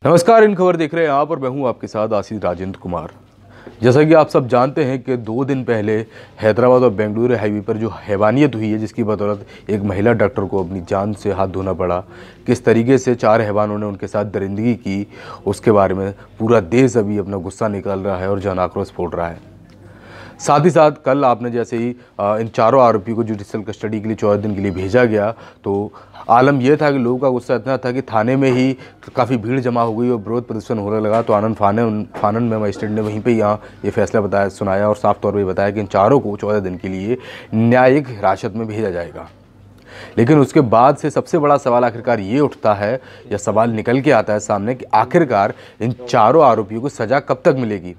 नमस्कार, इन खबर देख रहे हैं आप और मैं हूं आपके साथ आशीष राजेंद्र कुमार। जैसा कि आप सब जानते हैं कि 2 दिन पहले हैदराबाद और बेंगलुरु हाईवे पर जो हैवानियत हुई है, जिसकी बदौलत एक महिला डॉक्टर को अपनी जान से हाथ धोना पड़ा, किस तरीके से 4 हैवानों ने उनके साथ दरिंदगी की, उसके बारे में पूरा देश अभी अपना गुस्सा निकाल रहा है और जन आक्रोश फोड़ रहा है। साथ ही साथ कल आपने जैसे ही इन चारों आरोपी को जुडिशियल कस्टडी के लिए 14 दिन के लिए भेजा गया, तो आलम यह था कि लोगों का गुस्सा इतना था कि थाने में ही काफ़ी भीड़ जमा हो गई और विरोध प्रदर्शन होने लगा। तो आनंद फानन में मजिस्ट्रेट ने वहीं पे यहाँ ये फैसला सुनाया और साफ तौर पर बताया कि इन चारों को 14 दिन के लिए न्यायिक हिरासत में भेजा जाएगा। लेकिन उसके बाद से सबसे बड़ा सवाल आखिरकार ये उठता है, या सवाल निकल के आता है सामने, कि आखिरकार इन चारों आरोपियों को सज़ा कब तक मिलेगी।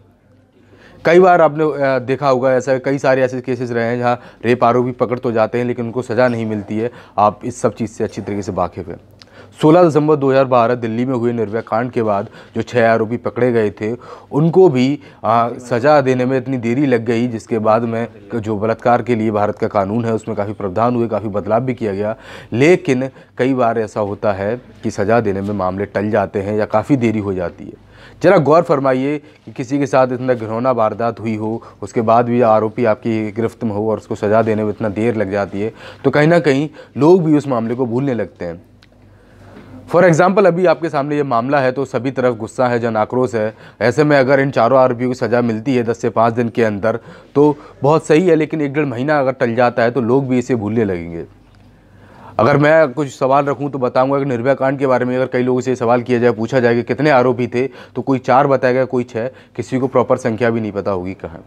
कई बार आपने देखा होगा, ऐसा कई सारे ऐसे केसेस रहे हैं जहां रेप आरोपी पकड़ तो जाते हैं लेकिन उनको सज़ा नहीं मिलती है। आप इस सब चीज़ से अच्छी तरीके से वाकिफ़ हैं। 16 दिसंबर 2012 दिल्ली में हुए निर्भया कांड के बाद जो 6 आरोपी पकड़े गए थे, उनको भी सज़ा देने में इतनी देरी लग गई, जिसके बाद में जो बलात्कार के लिए भारत का कानून है उसमें काफ़ी प्रावधान हुए, काफ़ी बदलाव भी किया गया। लेकिन कई बार ऐसा होता है कि सज़ा देने में मामले टल जाते हैं या काफ़ी देरी हो जाती है। जरा गौर फरमाइए कि किसी के साथ इतना घिनौना वारदात हुई हो, उसके बाद भी आरोपी आपकी गिरफ्त में हो और उसको सज़ा देने में इतना देर लग जाती है, तो कहीं ना कहीं लोग भी उस मामले को भूलने लगते हैं। फॉर एग्जाम्पल, अभी आपके सामने ये मामला है तो सभी तरफ गुस्सा है, जन आक्रोश है। ऐसे में अगर इन चारों आरोपियों को सज़ा मिलती है 10 से 5 दिन के अंदर तो बहुत सही है, लेकिन 1-1.5 महीना अगर टल जाता है तो लोग भी इसे भूलने लगेंगे। अगर मैं कुछ सवाल रखूं तो बताऊंगा कि निर्भया कांड के बारे में अगर कई लोगों से सवाल किया जाए, पूछा जाए कि कितने आरोपी थे, तो कोई 4 बताएगा, कोई 6, किसी को प्रॉपर संख्या भी नहीं पता होगी कहाँ।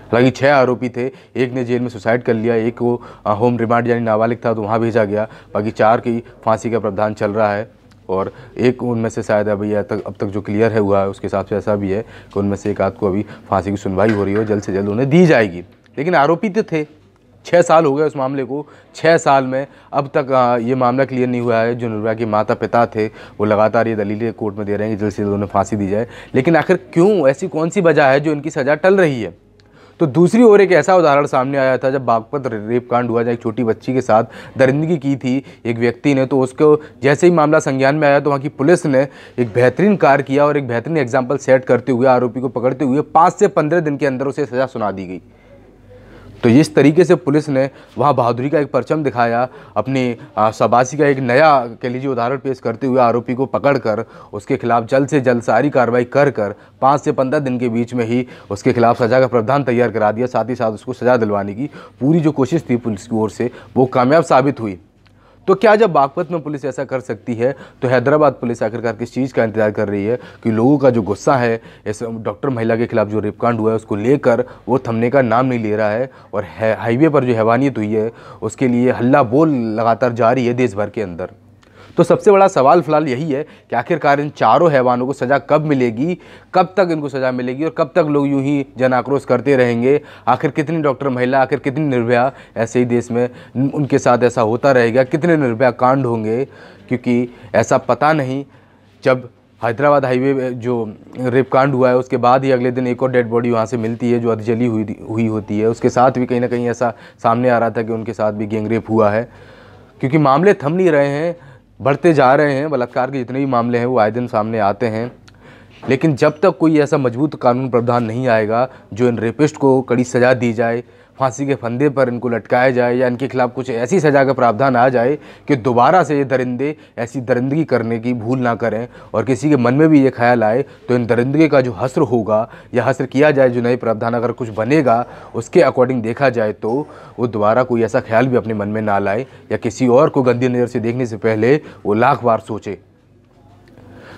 हालांकि 6 आरोपी थे, एक ने जेल में सुसाइड कर लिया, एक को होम रिमांड यानी नाबालिग था तो वहाँ भेजा गया, बाकी 4 की फांसी का प्रावधान चल रहा है। और एक उनमें से शायद अभी अब तक जो क्लियर है हुआ है उसके हिसाब से ऐसा भी है कि उनमें से एक आध को अभी फांसी की सुनवाई हो रही है और जल्द से जल्द उन्हें दी जाएगी। लेकिन आरोपी तो थे, 6 साल हो गए उस मामले को। 6 साल में अब तक ये मामला क्लियर नहीं हुआ है। जो निर्भया के माता पिता थे वो लगातार ये दलीलें कोर्ट में दे रहे हैं कि जल्द से जल्द उन्हें फांसी दी जाए। लेकिन आखिर क्यों, ऐसी कौन सी वजह है जो इनकी सज़ा टल रही है? तो दूसरी ओर एक ऐसा उदाहरण सामने आया था जब बागपत रेप कांड हुआ, जब एक छोटी बच्ची के साथ दरिंदगी की थी एक व्यक्ति ने, तो उसको जैसे ही मामला संज्ञान में आया तो वहाँ की पुलिस ने एक बेहतरीन कार्य किया और एक बेहतरीन एग्जाम्पल सेट करते हुए आरोपी को पकड़ते हुए 5 से 15 दिन के अंदर उसे सज़ा सुना दी गई। तो इस तरीके से पुलिस ने वहाँ बहादुरी का एक परचम दिखाया, अपनी शाबाशी का एक नया कह लीजिए उदाहरण पेश करते हुए आरोपी को पकड़कर उसके खिलाफ जल्द से जल्द सारी कार्रवाई कर 5 से 15 दिन के बीच में ही उसके खिलाफ सज़ा का प्रावधान तैयार करा दिया। साथ ही साथ उसको सज़ा दिलवाने की पूरी जो कोशिश थी पुलिस की ओर से वो कामयाब साबित हुई। तो क्या जब बागपत में पुलिस ऐसा कर सकती है तो हैदराबाद पुलिस आखिरकार किस चीज़ का इंतजार कर रही है? कि लोगों का जो गुस्सा है इस डॉक्टर महिला के खिलाफ जो रेप कांड हुआ है उसको लेकर वो थमने का नाम नहीं ले रहा है और हाईवे पर जो हैवानियत हुई है उसके लिए हल्ला बोल लगातार जारी है देश भर के अंदर। तो सबसे बड़ा सवाल फिलहाल यही है कि आखिरकार इन चारों हैवानों को सज़ा कब मिलेगी, कब तक इनको सज़ा मिलेगी और कब तक लोग यूं ही जन आक्रोश करते रहेंगे? आखिर कितनी डॉक्टर महिला, आखिर कितनी निर्भया ऐसे ही देश में उनके साथ ऐसा होता रहेगा? कितने निर्भया कांड होंगे? क्योंकि ऐसा पता नहीं, जब हैदराबाद हाईवे जो रेप कांड हुआ है उसके बाद ही अगले दिन एक और डेड बॉडी वहाँ से मिलती है जो अधजली हुई होती है। उसके साथ भी कहीं ना कहीं ऐसा सामने आ रहा था कि उनके साथ भी गैंग रेप हुआ है। क्योंकि मामले थम नहीं रहे हैं, बढ़ते जा रहे हैं। बलात्कार के जितने भी मामले हैं वो आए दिन सामने आते हैं, लेकिन जब तक कोई ऐसा मजबूत कानून प्रावधान नहीं आएगा जो इन रेपिस्ट को कड़ी सज़ा दी जाए, फांसी के फंदे पर इनको लटकाया जाए या इनके खिलाफ कुछ ऐसी सज़ा का प्रावधान आ जाए कि दोबारा से ये दरिंदे ऐसी दरिंदगी करने की भूल ना करें और किसी के मन में भी ये ख्याल आए, तो इन दरिंदगी का जो हस्र होगा या हस्र किया जाए, जो नए प्रावधान अगर कुछ बनेगा उसके अकॉर्डिंग देखा जाए तो वो दोबारा कोई ऐसा ख्याल भी अपने मन में ना लाए या किसी और को गंदी नज़र से देखने से पहले वो लाख बार सोचे।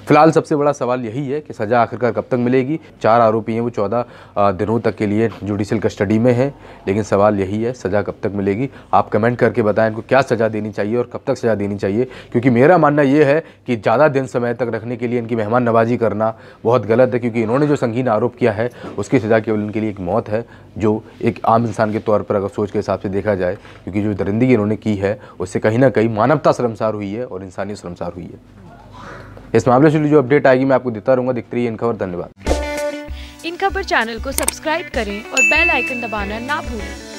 फिलहाल सबसे बड़ा सवाल यही है कि सज़ा आखिरकार कब तक मिलेगी। 4 आरोपी हैं वो 14 दिनों तक के लिए जुडिशियल कस्टडी में हैं, लेकिन सवाल यही है सज़ा कब तक मिलेगी। आप कमेंट करके बताएं इनको क्या सज़ा देनी चाहिए और कब तक सज़ा देनी चाहिए, क्योंकि मेरा मानना ये है कि ज़्यादा दिन समय तक रखने के लिए इनकी मेहमान नवाजी करना बहुत गलत है। क्योंकि इन्होंने जो संगीन आरोप किया है उसकी सज़ा केवल इनके लिए एक मौत है, जो एक आम इंसान के तौर पर अगर सोच के हिसाब से देखा जाए, क्योंकि जो दरिंदगी इन्होंने की है उससे कहीं ना कहीं मानवता शर्मसार हुई है और इंसानियत शर्मसार हुई है। इस मामले से जो अपडेट आएगी मैं आपको देता रहूंगा। दिखती रहिए इन खबर। धन्यवाद। इन खबर चैनल को सब्सक्राइब करें और बेल आइकन दबाना ना भूलें।